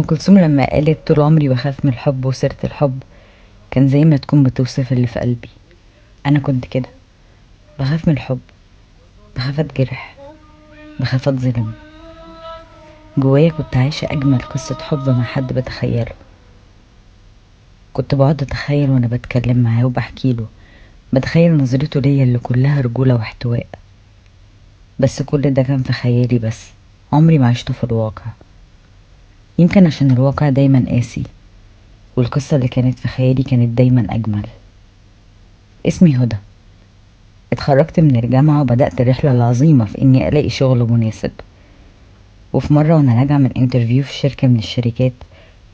أم كلثوم لما قالت طول عمري بخاف من الحب وسيرة الحب، كان زي ما تكون بتوصف اللي في قلبي. أنا كنت كده، بخاف من الحب، بخاف أتجرح، بخاف أتظلم. جوايا كنت عايشة أجمل قصة حب مع حد بتخيله. كنت بقعد أتخيل وأنا بتكلم معاه وبحكيله، بتخيل نظرته ليا اللي كلها رجولة واحتواء. بس كل ده كان في خيالي بس، عمري ما عشته في الواقع. يمكن عشان الواقع دايما قاسي، والقصة اللي كانت في خيالي كانت دايما أجمل. اسمي هدى، اتخرجت من الجامعة وبدأت الرحلة العظيمة في إني ألاقي شغل مناسب. وفي مرة وأنا راجعة من انترفيو في شركة من الشركات،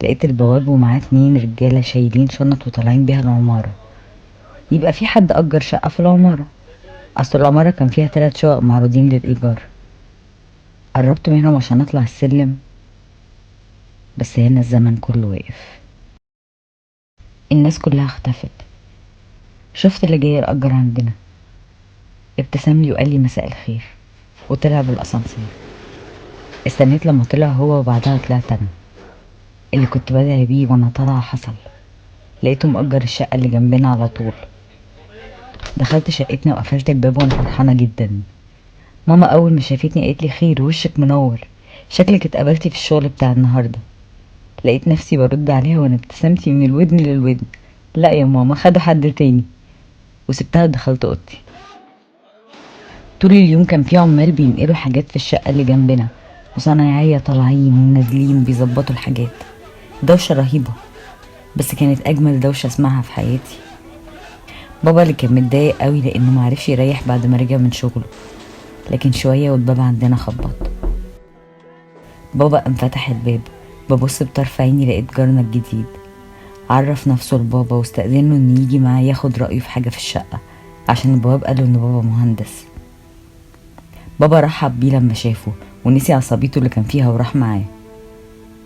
لقيت البواب ومعاه 2 رجالة شايلين شنط وطالعين بيها العمارة. يبقى في حد أجر شقة في العمارة، أصل العمارة كان فيها 3 شقق معروضين للإيجار. قربت منهم عشان أطلع السلم، بس هنا الزمن كله وقف. الناس كلها اختفت. شفت اللي جاي يأجر عندنا، ابتسم لي وقال لي مساء الخير، وطلع بالأسانسير. استنيت لما طلع هو وبعدها طلعت أنا. اللي كنت بدعي بيه وانا طالعة حصل، لقيته مأجر الشقة اللي جنبنا على طول. دخلت شقتنا وقفلت الباب وانا فرحانة جدا. ماما اول ما شافتني قالت لي خير، وشك منور، شكلك اتقابلتي في الشغل بتاع النهاردة. لقيت نفسي برد عليها وانا ابتسامتي من الودن للودن. لا يا ماما، خدوا حد تاني. وسبتها ودخلت اوضتي. طول اليوم كان في عمال بينقلوا حاجات في الشقة اللي جنبنا، وصنايعية طالعين ونازلين بيظبطوا الحاجات. دوشة رهيبة، بس كانت اجمل دوشة اسمعها في حياتي. بابا اللي كان متضايق قوي لانه معرفش يريح بعد ما رجع من شغله، لكن شوية والباب عندنا خبط. بابا قام فتح الباب، ببص بطرف عيني لقيت جارنا الجديد. عرف نفسه لبابا واستأذنه ان يجي معاه ياخد رأيه في حاجة في الشقة، عشان البواب قاله ان بابا مهندس. بابا رحب بيه لما شافه ونسي عصبيته اللي كان فيها وراح معاه.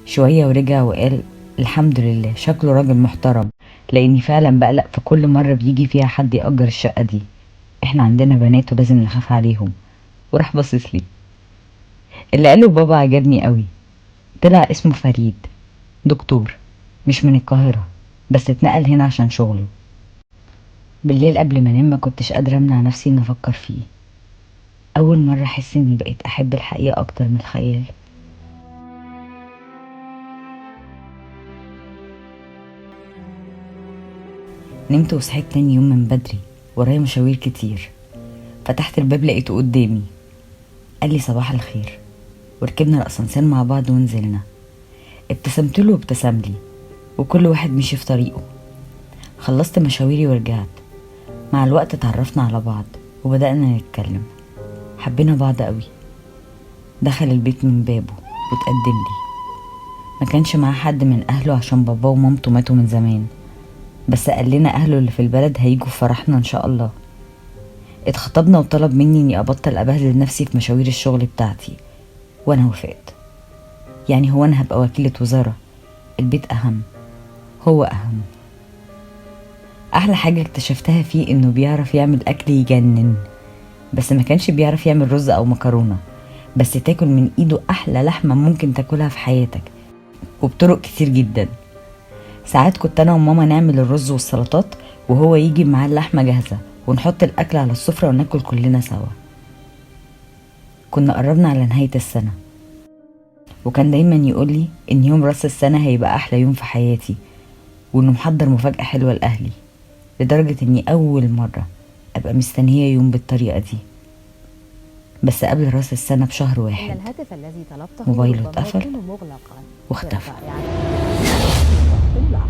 شوية ورجع وقال الحمد لله، شكله راجل محترم، لاني فعلا بقلق في كل مرة بيجي فيها حد يأجر الشقة دي. احنا عندنا بنات ولازم نخاف عليهم. وراح باصص لي. اللي قاله بابا عجبني قوي. طلع اسمه فريد، دكتور، مش من القاهرة، بس اتنقل هنا عشان شغله. بالليل قبل ما انام ما كنتش قادرة امنع نفسي اني افكر فيه. اول مرة احس اني بقيت احب الحقيقة اكتر من الخيال. نمت وصحيت تاني يوم من بدري، ورايا مشاوير كتير. فتحت الباب لقيته قدامي. قال لي صباح الخير، وركبنا الاسانسير مع بعض ونزلنا. ابتسمت له وابتسم لي، وكل واحد مشي في طريقه. خلصت مشاويري ورجعت. مع الوقت اتعرفنا على بعض وبدأنا نتكلم. حبينا بعض قوي. دخل البيت من بابه وتقدم لي. ما كانش معاه حد من اهله عشان باباه ومامته ماتوا من زمان، بس قال لنا اهله اللي في البلد هيجوا في فرحنا ان شاء الله. اتخطبنا وطلب مني اني ابطل ابهدل نفسي في مشاوير الشغل بتاعتي، وانا وافقت. يعني هو انا هبقى وكيلة وزارة؟ البيت اهم، هو اهم. احلى حاجة اكتشفتها فيه انه بيعرف يعمل اكل يجنن، بس ما كانش بيعرف يعمل رز او مكرونة، بس تاكل من ايده احلى لحمة ممكن تاكلها في حياتك، وبطرق كتير جدا. ساعات كنت انا وماما نعمل الرز والسلطات، وهو يجي معاه اللحمة جاهزة، ونحط الاكل على السفرة وناكل كلنا سوا. كنا قربنا على نهاية السنة، وكان دايما يقولي ان يوم راس السنة هيبقى احلى يوم في حياتي، وانه محضر مفاجأة حلوة لاهلي، لدرجة اني اول مرة ابقى مستنية يوم بالطريقة دي. بس قبل راس السنة بشهر واحد الهاتف الذي طلبته موبايله ربما اتقفل يكون مغلقا واختفى. يعني في وقت لاحق.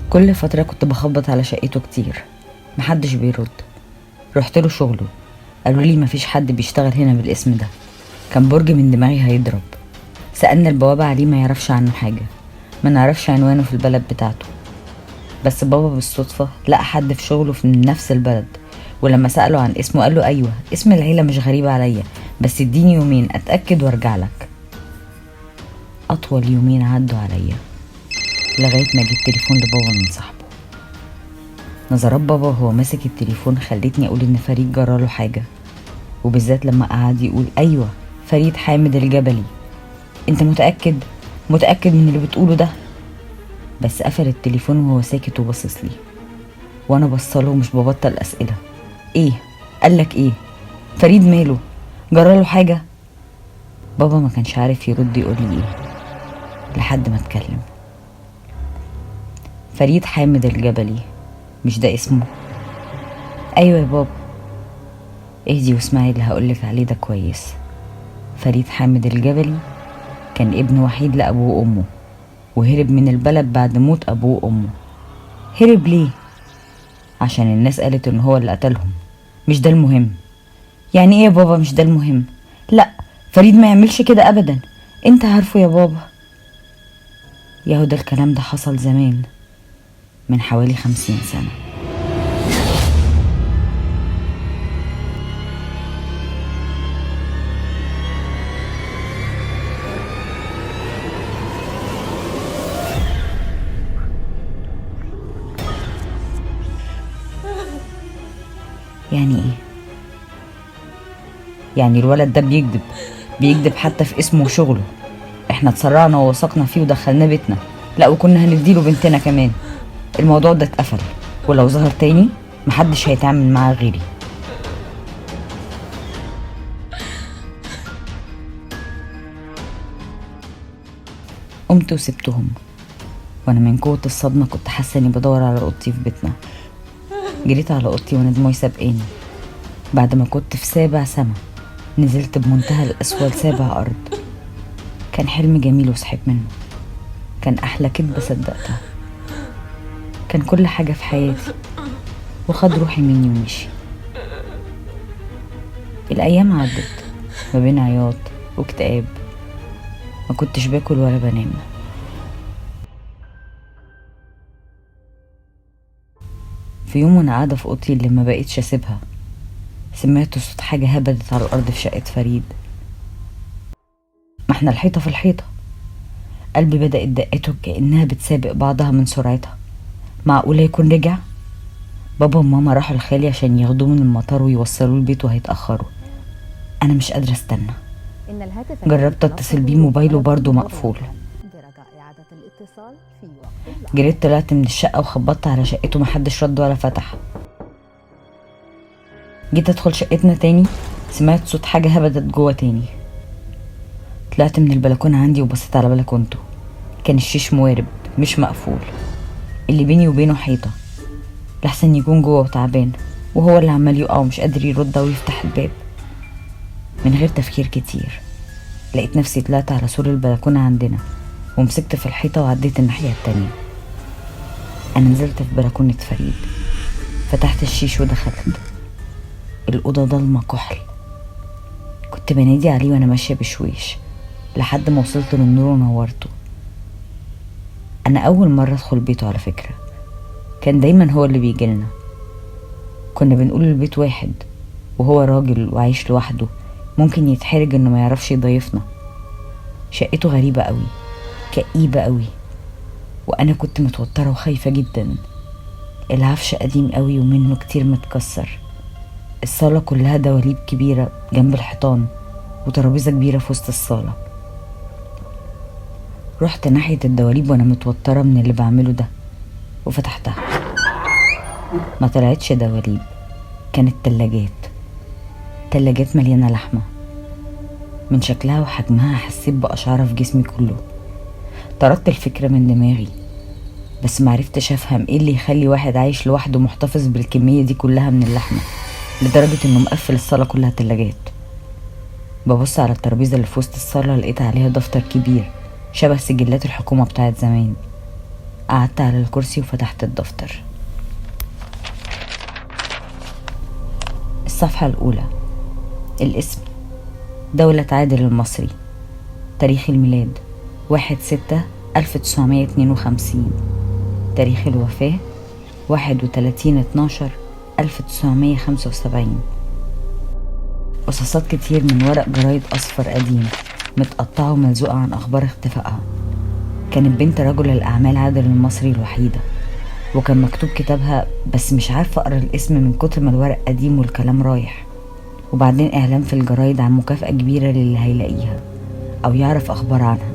كل فترة كنت بخبط على شقته كتير، محدش بيرد. رحت له شغله، قالوا لي مفيش حد بيشتغل هنا بالاسم ده. كان برج من دماغي هيضرب. سألنا البوابة عليه، ما يعرفش عنه حاجة، ما نعرفش عنوانه في البلد بتاعته. بس بابا بالصدفة لقى حد في شغله في نفس البلد، ولما سأله عن اسمه قال له ايوه، اسم العيلة مش غريب عليا، بس اديني يومين اتأكد وارجع لك. اطول يومين عدوا عليا لغاية ما جيت تليفون لبابا من صاحبه. نظرات بابا وهو ماسك التليفون خلتني اقول ان فريد جراله حاجة، وبالذات لما قعد يقول ايوه فريد حامد الجبلي. انت متأكد؟ متأكد من اللي بتقوله ده؟ بس قفل التليفون وهو ساكت وباصص لي، وانا بصله ومش ببطل اسئله. ايه؟ قالك ايه؟ فريد ماله؟ جراله حاجه؟ بابا ما كانش عارف يرد يقول لي ايه لحد ما اتكلم. فريد حامد الجبلي، مش ده اسمه؟ ايوه يا بابا. اهدي واسمعي اللي هقولك عليه ده كويس. فريد حامد الجبلي كان ابن وحيد لابوه وامه، وهرب من البلد بعد موت ابوه وامه. هرب ليه؟ عشان الناس قالت ان هو اللي قتلهم. مش ده المهم. يعني ايه يا بابا مش ده المهم؟ لا، فريد ما يعملش كده ابدا، انت عارفه يا بابا. ياهو ده الكلام ده حصل زمان، من حوالي 50 سنة. يعني ايه؟ يعني الولد ده بيكذب حتى في اسمه وشغله. احنا اتسرعنا ووثقنا فيه ودخلناه بيتنا، لا وكنا هنديله بنتنا كمان. الموضوع ده اتقفل، ولو ظهر تاني محدش هيتعامل معاه غيري. قمت وسبتهم، وانا من قوة الصدمة كنت حاسة اني بدور على اوضتي في بيتنا. جريت على اوضتي وانا دموعي سابقاني. بعد ما كنت في سابع سما نزلت بمنتهى القسوة لسابع ارض. كان حلم جميل وصحيت منه، كان احلى كدبة صدقتها، كان كل حاجة في حياتي، وخد روحي مني ومشي. الايام عدت ما بين عياط واكتئاب، ما كنتش باكل ولا بنام. في يوم وانا قاعدة في اوضتي اللي ما بقيتش اسيبها، سمعت صوت حاجة هبدت على الارض في شقة فريد. ما احنا الحيطة في الحيطة. قلبي بدأت دقته كأنها بتسابق بعضها من سرعتها. معقولة يكون رجع؟ بابا وماما راحوا لخالي عشان ياخدوه من المطار ويوصلوه البيت وهيتأخروا. انا مش قادرة استنى. جربت اتصل بيه، موبايله برضه مقفول. جريت طلعت من الشقة وخبطت على شقته، محدش رد ولا فتح. جيت ادخل شقتنا تاني، سمعت صوت حاجة هبدت جوه تاني. طلعت من البلكونة عندي وبصيت على بلكونته، كان الشيش موارب مش مقفول، اللي بيني وبينه حيطة، لحسن يكون جوه وتعبان وهو اللي عمال يقع ومش قادر يرد او يفتح الباب. من غير تفكير كتير لقيت نفسي طلعت على سور البلكونة عندنا ومسكت في الحيطة وعديت الناحية التانية. انا نزلت في بلكونة فريد، فتحت الشيش ودخلت. الأوضة ضلمة كحل. كنت بنادي عليه وانا ماشية بشويش لحد ما وصلت للنور ونورته. انا اول مرة ادخل بيته على فكرة، كان دايما هو اللي بيجيلنا. كنا بنقول البيت واحد، وهو راجل وعايش لوحده ممكن يتحرج انه ما يعرفش يضيفنا. شقته غريبة قوي، كئيبة قوي، وانا كنت متوترة وخايفة جدا. العفش قديم قوي ومنه كتير متكسر. الصالة كلها دواليب كبيرة جنب الحيطان وترابيزة كبيرة في وسط الصالة. رحت ناحية الدواليب وانا متوترة من اللي بعمله ده وفتحتها. ما طلعتش دواليب، كانت تلاجات مليانة لحمة. من شكلها وحجمها حسيت بأشعار في جسمي كله. طردت الفكرة من دماغي، بس معرفتش افهم ايه اللي يخلي واحد عايش لوحده محتفظ بالكمية دي كلها من اللحمة لدرجة انه مقفل الصالة كلها تلاجات. ببص على الترابيزة اللي في وسط الصالة، لقيت عليها دفتر كبير شبه سجلات الحكومة بتاعت زمان. قعدت على الكرسي وفتحت الدفتر. الصفحة الأولى: الاسم دولة عادل المصري. تاريخ الميلاد 1/6/1952. تاريخ الوفاة 31/12/1975. قصاصات كتير من ورق جرايد أصفر قديم متقطعة وملزوقة عن أخبار اختفائها. كانت بنت رجل الأعمال عادل المصري الوحيدة، وكان مكتوب كتابها بس مش عارفة أقرأ الاسم من كتر ما الورق قديم والكلام رايح. وبعدين إعلان في الجرايد عن مكافأة كبيرة للي هيلاقيها أو يعرف أخبار عنها.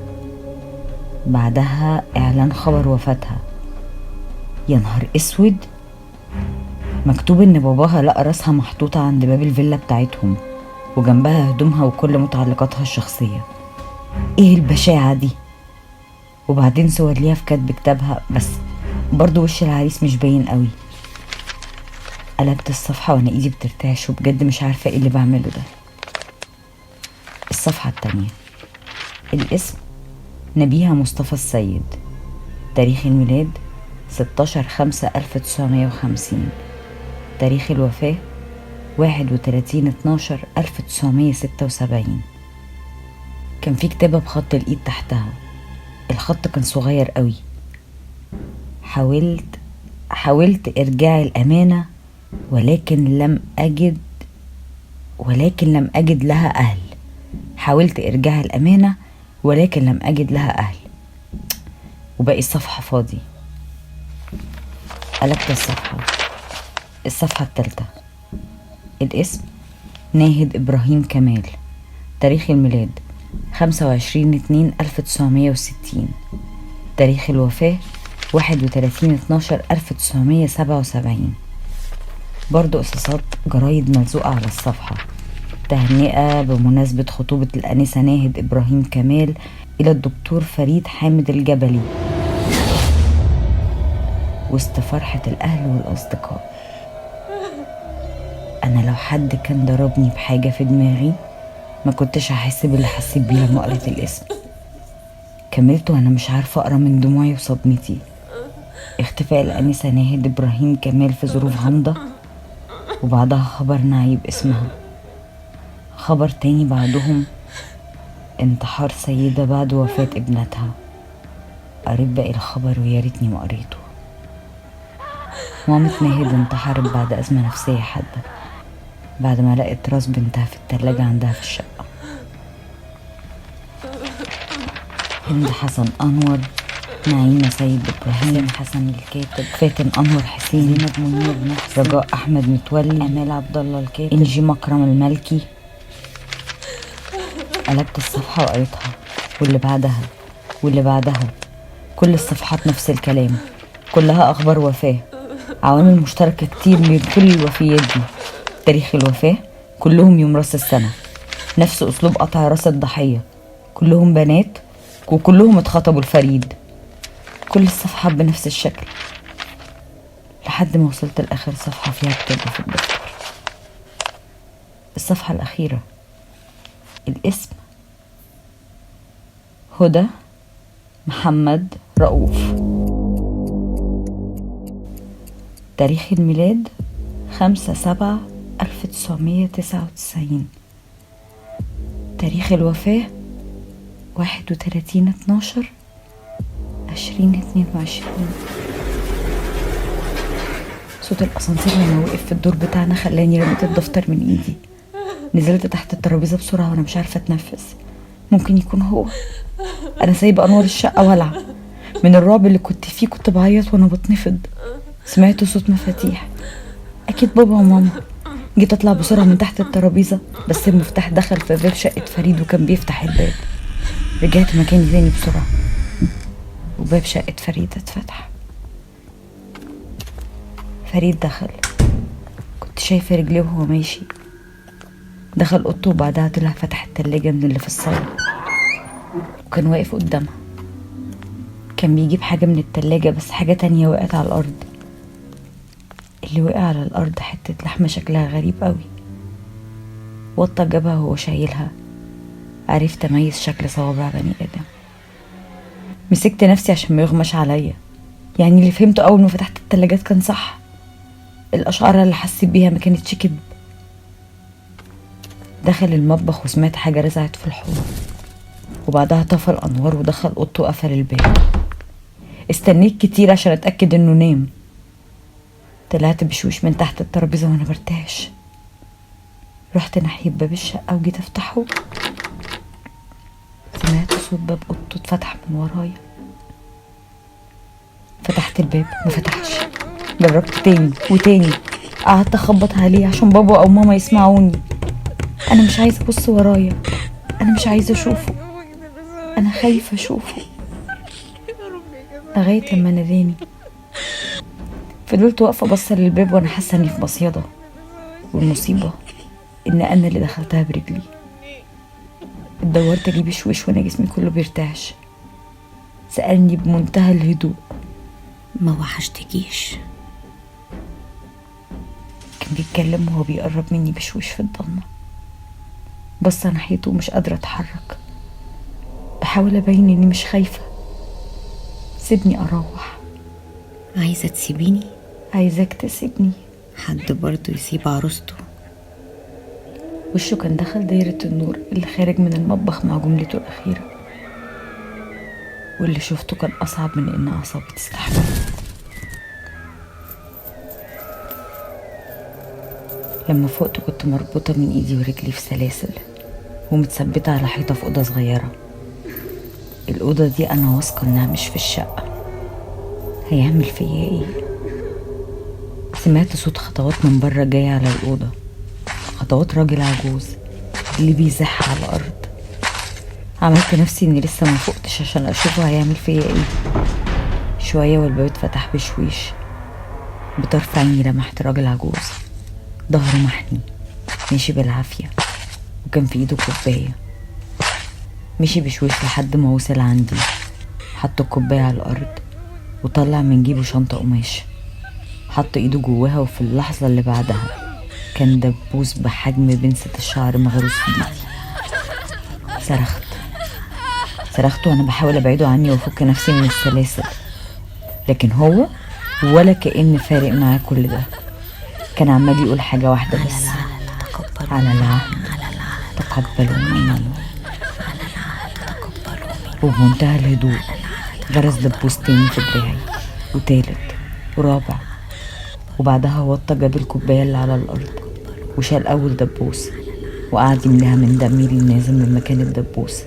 بعدها اعلان خبر وفاتها. يا نهار اسود، مكتوب ان باباها لقى راسها محطوطة عند باب الفيلا بتاعتهم وجنبها هدومها وكل متعلقاتها الشخصية. ايه البشاعة دي؟ وبعدين صور ليها في كاتب كتابها، بس برضو وش العريس مش باين قوي. قلبت الصفحة وانا ايدي بترتعش وبجد مش عارفة ايه اللي بعمله ده. الصفحة التانية، الاسم نبيهة مصطفى السيد، تاريخ الميلاد 16/5/1950، تاريخ الوفاة 31/12/1976. كان في كتابة بخط الإيد تحتها، الخط كان صغير قوي. حاولت إرجاع الأمانة ولكن لم أجد لها أهل. حاولت إرجاع الأمانة ولكن لم أجد لها أهل. وباقي الصفحة فاضي. قلبت الصفحة التالتة، الاسم ناهد إبراهيم كمال، تاريخ الميلاد 25/2/1960، تاريخ الوفاة 31/12/1977. برضو قصصات جرايد ملزوقة على الصفحة. تهنئة بمناسبة خطوبة الأنسة ناهد إبراهيم كمال إلى الدكتور فريد حامد الجبلي، وسط فرحة الأهل والأصدقاء. أنا لو حد كان ضربني بحاجة في دماغي ما كنتش هحس باللي حسيت بيه لما قريت الاسم. كملت وأنا مش عارفة أقرأ من دموعي وصدمتي. اختفاء الأنسة ناهد إبراهيم كمال في ظروف غامضة، وبعدها خبر نعيب اسمها. خبر تاني بعدهم انتحار سيدة بعد وفاة ابنتها. قريت باقي الخبر ويا ريتني ما قريته. مامة ناهد انتحرت بعد أزمة نفسية حادة، بعد ما لقت راس بنتها في التلاجة عندها في الشقة. هند حسن أنور، نعيمة سيد إبراهيم، حسن الكاتب، فاتن أنور حسين، زينب منير نحس، رجاء أحمد متولي، أمال عبد الله الكاتب، إنجي مكرم الملكي. قلبت الصفحة وقريتها، واللي بعدها كل الصفحات نفس الكلام، كلها أخبار وفاة، عوامل مشتركة كتير من كل الوفيات دي. تاريخ الوفاة كلهم يوم راس السنة، نفس أسلوب قطع راس الضحية، كلهم بنات وكلهم اتخطبوا الفريد. كل الصفحات بنفس الشكل، لحد ما وصلت لآخر صفحة فيها كتابة في الدفتر. الصفحة الأخيرة، الاسم هدى محمد رؤوف، تاريخ الميلاد 5/7/1999، تاريخ الوفاة 31/12/2022. صوت الأسانسير لما وقف في الدور بتاعنا خلاني رميت الدفتر من ايدي. نزلت تحت الترابيزة بسرعة وانا مش عارفة اتنفس. ممكن يكون هو. انا سايبة انوار الشقة والعة من الرعب اللي كنت فيه. كنت بعيط وانا بتنفض. سمعت صوت مفاتيح، اكيد بابا وماما. جيت اطلع بسرعة من تحت الترابيزة بس المفتاح دخل في باب شقة فريد وكان بيفتح الباب. رجعت مكاني تاني بسرعة وباب شقة فريد اتفتح. فريد دخل، كنت شايفة رجليه وهو ماشي. دخل اوضته وبعدها طلع فتح التلاجة من اللي في الصالة وكان واقف قدامها. كان بيجيب حاجة من التلاجة بس حاجة تانية وقعت على الأرض. اللي وقع على الأرض حتة لحمة شكلها غريب قوي. وطى جابها وهو شايلها. عرفت أميز شكل صوابع بني آدم. مسكت نفسي عشان ما يغمش عليا. يعني اللي فهمته أول ما فتحت التلاجات كان صح. الأشعار اللي حسيت بيها ما كانتش كدب. دخل المطبخ وسمعت حاجة رزعت في الحوض، وبعدها طفى الأنوار ودخل أوضته وقفل الباب. استنيت كتير عشان أتأكد إنه نام. طلعت بشويش من تحت الترابيزة وأنا برتعش. رحت ناحية باب الشقة وجيت أفتحه. سمعت صوت باب أوضته اتفتح من ورايا. فتحت الباب ما فتحش. جربت تاني وتاني. قعدت أخبط عليه عشان بابا أو ماما يسمعوني. أنا مش عايزة أبص ورايا. أنا مش عايزة أشوفه. أنا خايفة أشوفه. لغاية لما ناداني. فضلت واقفة بصة للباب وانا حاسة اني في مصيدة، والمصيبة ان انا اللي دخلتها برجلي. اتدورت اجيب شويش وانا جسمي كله بيرتعش. سألني بمنتهى الهدوء: ما وحشتكيش؟ كان بيتكلم وهو بيقرب مني بشويش في الضلمة. بصة ناحيته ومش قادرة اتحرك، بحاول ابين اني مش خايفة. سيبني اروح. عايزة تسيبيني؟ عايزاك تسيبني. حد برضو يسيب عروسته؟ وشه كان دخل دايرة النور اللي خارج من المطبخ مع جملته الأخيرة، واللي شفته كان أصعب من إن أعصابي تستحمل. لما فقت كنت مربوطة من إيدي ورجلي في سلاسل ومتثبتة على حيطة في أوضة صغيرة. الأوضة دي أنا واثقة إنها مش في الشقة. هيعمل فيا إيه؟ سمعت صوت خطوات من بره جاية على الأوضة، خطوات راجل عجوز اللي بيزح على الأرض. عملت نفسي إني لسه ما فقتش عشان أشوفه هيعمل فيا إيه. شوية والباب اتفتح بشويش. بطرف عيني لمحت راجل عجوز، ظهره محني، ماشي بالعافية، وكان في إيده كوباية. مشي بشويش لحد ما وصل عندي، حط الكوباية على الأرض وطلع من جيبه شنطة قماش، حط إيده جواها. وفي اللحظة اللي بعدها كان دبوس بحجم بنسة الشعر مغروس في ايدي. صرخت وانا بحاول ابعده عني وافك نفسي من السلاسل، لكن هو ولا كأن فارق معاه كل ده. كان عمال يقول حاجة واحدة بس: على العهد تقبلوا مني. وبمنتهى الهدوء غرز دبوس تاني في دراعي، وتالت ورابع، وبعدها وطى جاب الكوباية اللي على الأرض وشال أول دبوس وقعد يملاها من دمي اللي نازل من مكان الدبوس،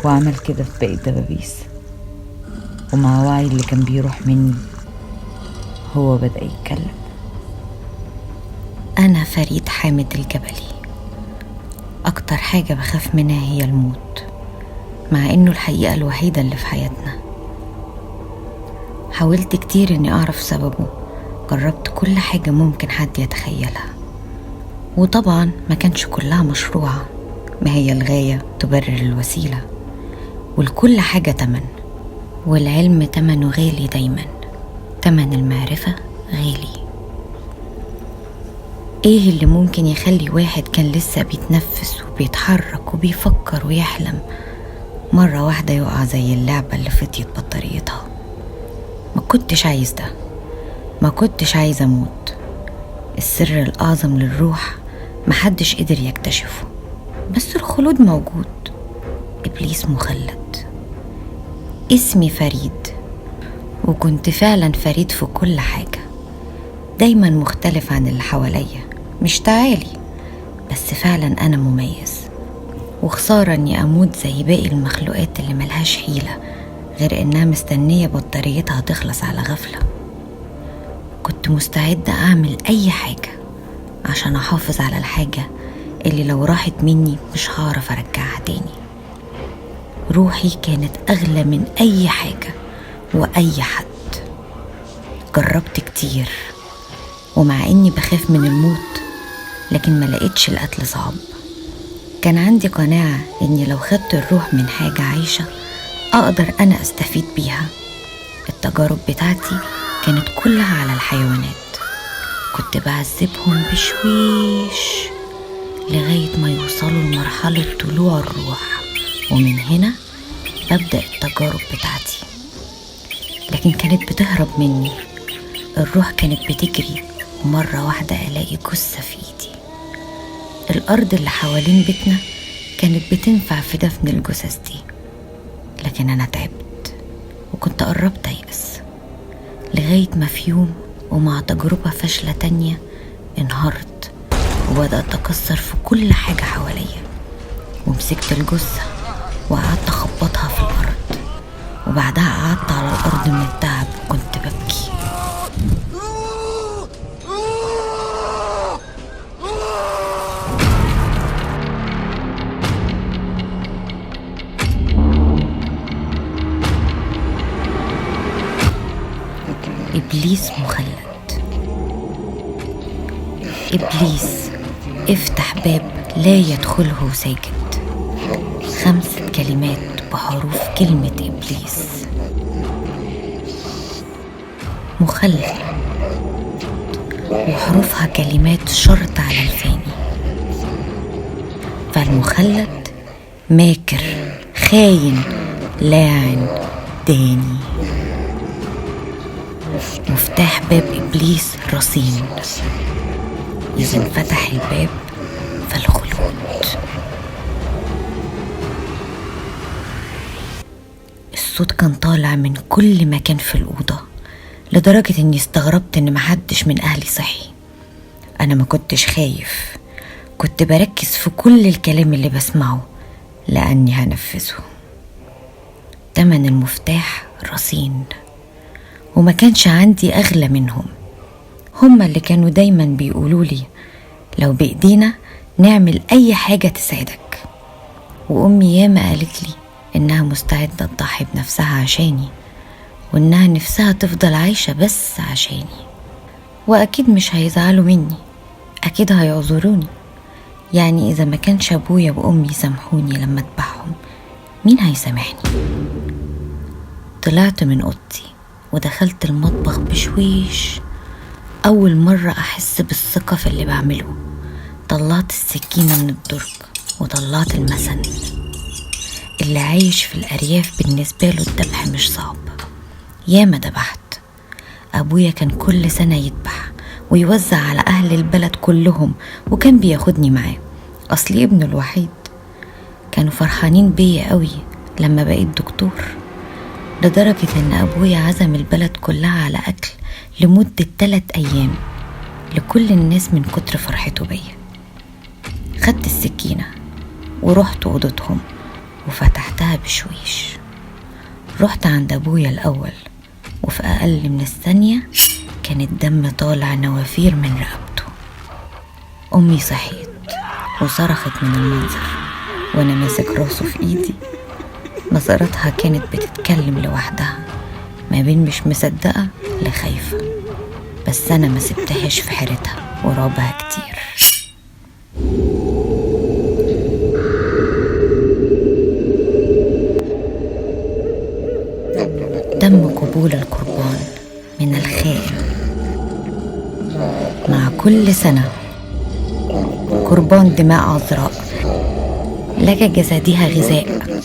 وعمل كده في باقي الدبابيس. ومع وعي اللي كان بيروح مني هو بدأ يتكلم: أنا فريد حامد الجبلي. أكتر حاجة بخاف منها هي الموت، مع إنه الحقيقة الوحيدة اللي في حياتنا. حاولت كتير إني أعرف سببه، جربت كل حاجة ممكن حد يتخيلها، وطبعا ما كانش كلها مشروعة. ما هي الغاية تبرر الوسيلة، والكل حاجة تمن، والعلم تمنه غالي دايما. تمن المعرفة غالي. ايه اللي ممكن يخلي واحد كان لسه بيتنفس وبيتحرك وبيفكر ويحلم مرة واحدة يقع زي اللعبة اللي فضيت بطاريتها؟ ما كنتش عايز ده، ما كنتش عايز اموت. السر الأعظم للروح محدش قدر يكتشفه، بس الخلود موجود. إبليس مخلد. اسمي فريد، وكنت فعلا فريد في كل حاجة، دايما مختلف عن اللي حواليا، مش تعالي، بس فعلا أنا مميز. وخسارة أني أموت زي باقي المخلوقات اللي ملهاش حيلة غير إنها مستنية بطاريتها تخلص على غفلة. كنت مستعدة أعمل أي حاجة عشان أحافظ على الحاجة اللي لو راحت مني مش هعرف أرجعها تاني. روحي كانت أغلى من أي حاجة وأي حد. جربت كتير، ومع إني بخاف من الموت لكن ما لقيتش القتل صعب. كان عندي قناعة إني لو خدت الروح من حاجة عايشة أقدر أنا أستفيد بيها. التجارب بتاعتي كانت كلها على الحيوانات، كنت بعذبهم بشويش لغاية ما يوصلوا لمرحلة طلوع الروح، ومن هنا ببدأ التجارب بتاعتي. لكن كانت بتهرب مني. الروح كانت بتجري، ومرة واحدة ألاقي جثة في إيدي. الأرض اللي حوالين بيتنا كانت بتنفع في دفن الجثث دي، لكن أنا تعبت وكنت قربت أيأس، لغاية ما في يوم ومع تجربة فاشلة تانية انهارت وبدأت أكسر في كل حاجة حواليا. ومسكت الجثة وقعدت أخبطها في الأرض، وبعدها قعدت على الأرض من التعب وكنت ببكي. إبليس مخلد. إبليس افتح باب لا يدخله ساجد. 5 كلمات بحروف كلمة إبليس. مخلد وحروفها كلمات شرط على الفاني. فالمخلد ماكر خاين لاعن داني. مفتاح باب إبليس رصين، إذا انفتح الباب فالخلود. الصوت كان طالع من كل مكان في الأوضة، لدرجة إني استغربت إن محدش من أهلي صحي. أنا ما كنتش خايف، كنت بركز في كل الكلام اللي بسمعه لأني هنفذه. تمن المفتاح رصين، وما كانش عندي أغلى منهم. هما اللي كانوا دايما بيقولولي لو بإيدينا نعمل أي حاجة تساعدك. وأمي ياما قالت لي إنها مستعدة تضحي بنفسها عشاني، وإنها نفسها تفضل عايشة بس عشاني. وأكيد مش هيزعلوا مني، أكيد هيعذروني. يعني إذا ما كانش أبويا وأمي سامحوني لما أتبعهم، مين هيسامحني؟ طلعت من أوضتي ودخلت المطبخ بشويش. أول مرة أحس بالثقة في اللي بعمله. طلعت السكينة من الدرج وطلعت المسن. اللي عايش في الأرياف بالنسبة له الذبح مش صعب. ياما ذبحت. أبويا كان كل سنة يذبح ويوزع على أهل البلد كلهم، وكان بياخدني معاه أصلي ابنه الوحيد. كانوا فرحانين بيا قوي لما بقيت دكتور، لدرجة إن أبويا عزم البلد كلها على أكل لمدة 3 أيام لكل الناس من كتر فرحته بيا. خدت السكينة ورحت أوضتهم وفتحتها بشويش. رحت عند أبويا الأول، وفي أقل من الثانية كان الدم طالع نوافير من رقبته. أمي صحيت وصرخت من المنظر وأنا ماسك راسه في إيدي. نظرتها كانت بتتكلم لوحدها، ما بين مش مصدقة لخايفة، بس أنا ما سبتهاش في حيرتها ورعبها كتير. تم قبول القربان من الخائن. مع كل سنة قربان دماء عذراء لك جسدها غذاء،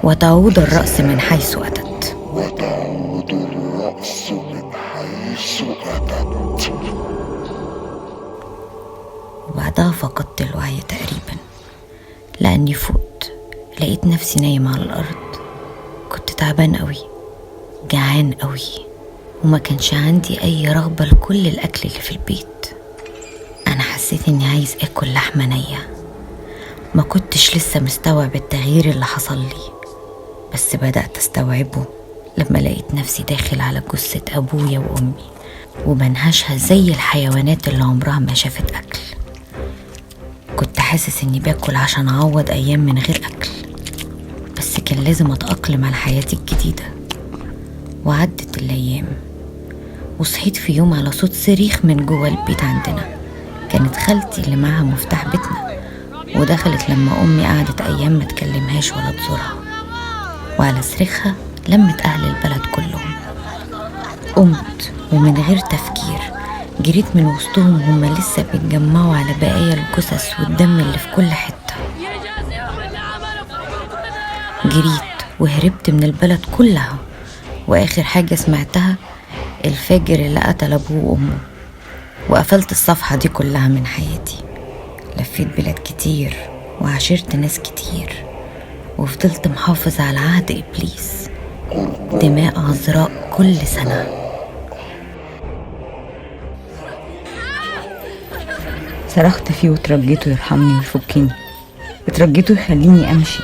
وتعود الرأس من حيث أتت. وبعدها فقدت الوعي تقريبا، لأني فقت لقيت نفسي نايمة على الأرض. كنت تعبان قوي، جعان قوي، وما كانش عندي أي رغبة لكل الأكل اللي في البيت. أنا حسيت إني عايز أكل لحمة نية. ما كنتش لسه مستوعب التغيير اللي حصل لي، بس بدأت استوعبه لما لقيت نفسي داخل على جثة أبويا وأمي وبنهشها زي الحيوانات اللي عمرها ما شافت أكل. كنت حاسس إني باكل عشان أعوض أيام من غير أكل، بس كان لازم أتأقلم على حياتي الجديدة. وعدت الأيام وصحيت في يوم على صوت صريخ من جوه البيت عندنا. كانت خالتي اللي معاها مفتاح بيتنا، ودخلت لما أمي قعدت أيام ما تكلمهاش ولا تزورها. وعلى صريخها لمت أهل البلد كلهم. قمت ومن غير تفكير جريت من وسطهم، هما لسه بيتجمعوا على بقايا الجثث والدم اللي في كل حتة. جريت وهربت من البلد كلها، وآخر حاجة سمعتها الفاجر اللي قتل أبوه وأمه. وقفلت الصفحة دي كلها من حياتي. لفيت بلاد كتير وعاشرت ناس كتير، وفضلت محافظ على عهد إبليس، دماء عذراء كل سنة. صرخت فيه وترجيته يرحمني ويفكني، اترجيته يخليني أمشي،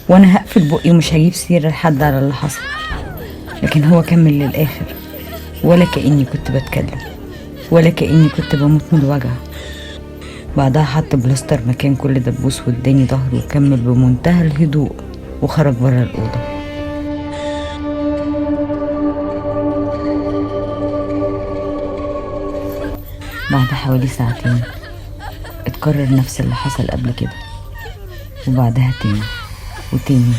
وأنا هقفل بقي ومش هجيب سيرة لحد على اللي حصل. لكن هو كمل للآخر، ولا كأني كنت بتكلم، ولا كأني كنت بموت من الوجع. بعدها حط بلاستر مكان كل دبوس واداني ظهره، وكمل بمنتهى الهدوء وخرج برا الأوضة. بعد حوالي ساعتين اتكرر نفس اللي حصل قبل كده، وبعدها تاني وتاني.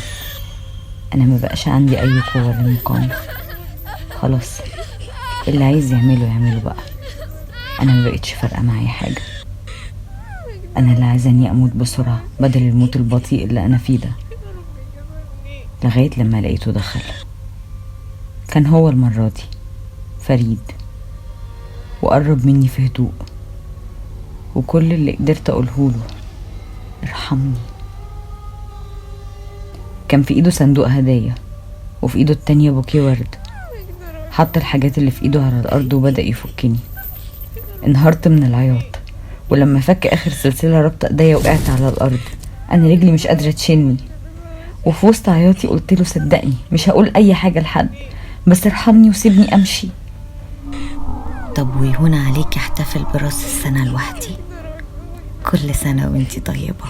انا ما بقاش عندي اي قوة للمقاومة. خلاص، اللي عايز يعمله بقى. انا ما بقتش فارقة معايا حاجة. انا اللي عايزة اني اموت بسرعة بدل الموت البطيء اللي انا فيه ده. لغاية لما لقيته دخل. كان هو المرة دي فريد، وقرب مني في هدوء، وكل اللي قدرت اقولهوله ارحمني. كان في ايده صندوق هدايا، وفي ايده التانية بوكيه ورد. حط الحاجات اللي في ايده على الارض وبدأ يفكني. انهارت من العياط، ولما فك اخر سلسلة ربط ايديا وقعت على الارض. انا رجلي مش قادرة تشيلني، وفي وسط عياطي قلت له صدقني مش هقول اي حاجة لحد، بس ارحمني وسيبني امشي. طب ويهون عليك احتفل براس السنة لوحدي. كل سنة وانتي طيبة.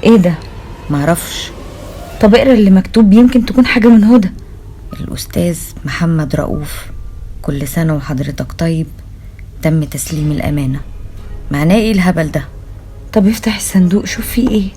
ايه ده؟ معرفش. طب اقرا اللي مكتوب، يمكن تكون حاجة من هدى. الأستاذ محمد رؤوف، كل سنة وحضرتك طيب. تم تسليم الأمانة. معناه ايه الهبل ده؟ طب افتح الصندوق شوف فيه ايه.